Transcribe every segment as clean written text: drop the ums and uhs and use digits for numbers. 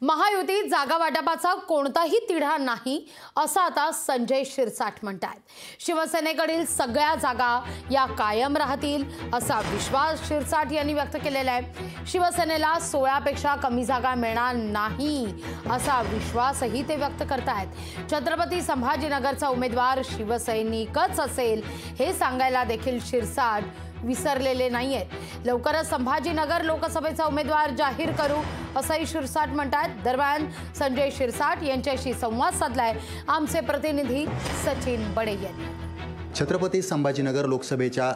महायुतीत जागा वाटपाचा कोणताही तिढा नाही असं आता संजय शिरसाट म्हणतात। शिवसेनेकडील सगळ्या जागा या कायम राहतील असा विश्वास शिरसाट यांनी व्यक्त केलेला आहे। शिवसेनेला 16 पेक्षा कमी जागा मिळणार नाही असा विश्वासही ते व्यक्त करतात। छत्रपती संभाजीनगरचा उमेदवार शिवसैनिकच असेल हे सांगायला देखील शिरसाट विसरलेले नाहीयेत। लवकरच संभाजीनगर लोकसभेचा उमेदवार जाहीर करू असंही शिरसाट म्हणतात। दरम्यान संजय शिरसाट यांच्याशी संवाद साधलाय आमचे प्रतिनिधी सचिन बडे यांनी। छत्रपती संभाजीनगर लोकसभेच्या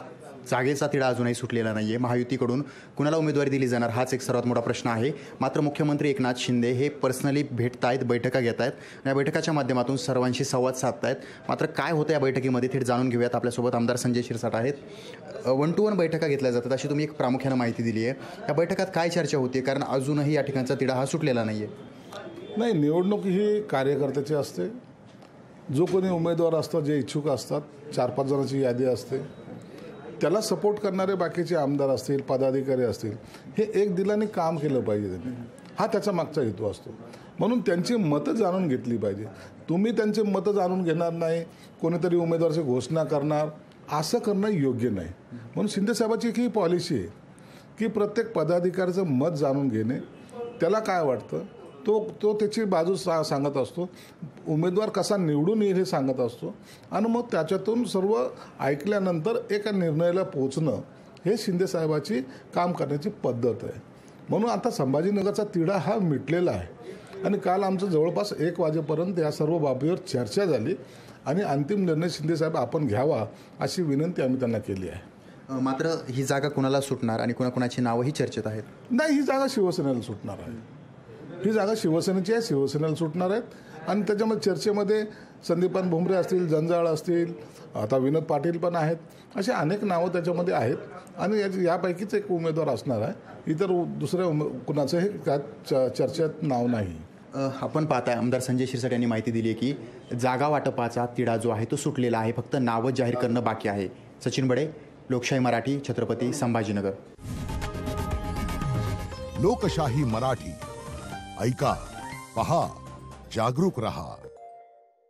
जागेचा तिढा अजूनही सुटलेला नाहीये। महायुतीकडून कुणाला उमेदवारी दिली जाणार हाच एक सर्वात मोठा प्रश्न आहे। मात्र मुख्यमंत्री एकनाथ शिंदे हे पर्सनली भेटतायत, बैठका घेतायत। या बैठकाच्या माध्यमातून सर्वांशी संवाद साधतायत। मात्र काय होतं या बैठकीमध्ये थेट जाणून घेऊयात। आपल्यासोबत आमदार संजय शिरसाट आहेत। 1 to 1 बैठका घेतल्या जातात अशी तुम्ही एक प्रामुख्याने माहिती दिली आहे। या बैठकात काय चर्चा होती, कारण अजूनही या ठिकाणचा तिढा हा सुटलेला नाहीये? नाही, निवडणूक ही कार्यकर्त्याची असते। जो कोणी उमेदवार असतात, जे इच्छुक असतात, 4-5 जणांची यादी असते, त्याला सपोर्ट करणारे बाकीचे आमदार असतील, पदाधिकारी असतील, हे एक दिलाने काम केलं पाहिजे त्यांनी, हा त्याचा मागचा हेतू असतो। म्हणून त्यांची मतं जाणून घेतली पाहिजे। तुम्ही त्यांचे मतं जाणून घेणार नाही, कोणीतरी उमेदवाराची घोषणा करणार, असं करणं योग्य नाही। म्हणून शिंदेसाहेबांची ही पॉलिसी आहे की प्रत्येक पदाधिकाऱ्याचं मत जाणून घेणे, त्याला काय वाटतं तो त्याची बाजू सांगत असतो, उमेदवार कसा निवडून येईल हे सांगत असतो, आणि मग त्याच्यातून सर्व ऐकल्यानंतर एका निर्णयाला पोहोचणं हे शिंदेसाहेबाची काम करण्याची पद्धत आहे। म्हणून आता संभाजीनगरचा तिढा हा मिटलेला आहे आणि काल आमचं जवळपास 1 वाजेपर्यंत या सर्व बाबीवर चर्चा झाली आणि अंतिम निर्णय शिंदेसाहेब आपण घ्यावा अशी विनंती आम्ही त्यांना केली आहे। मात्र ही जागा कुणाला सुटणार आणि कुणाकुणाची नावंही चर्चेत आहेत? नाही, ही जागा शिवसेनेला सुटणार आहे। ही जागा शिवसेनेची आहे, शिवसेनेला सुटणार आहेत। आणि त्याच्यामध्ये चर्चेमध्ये संदीपान भुमरे असतील, जंजाळ असतील, आता विनोद पाटील पण आहेत, असे अनेक नावं त्याच्यामध्ये आहेत आणि यापैकीच एक उमेदवार असणार आहे। इतर दुसऱ्या कुणाचंही त्यात चर्चेत नाव नाही। आपण पाहताय आमदार संजय शिरसाट यांनी माहिती दिली आहे की जागा वाटपाचा तिढा जो आहे तो सुटलेला आहे, फक्त नावं जाहीर करणं बाकी आहे। सचिन बडे, लोकशाही मराठी, छत्रपती संभाजीनगर। लोकशाही मराठी, ऐका, पहा, जागरूक रहा।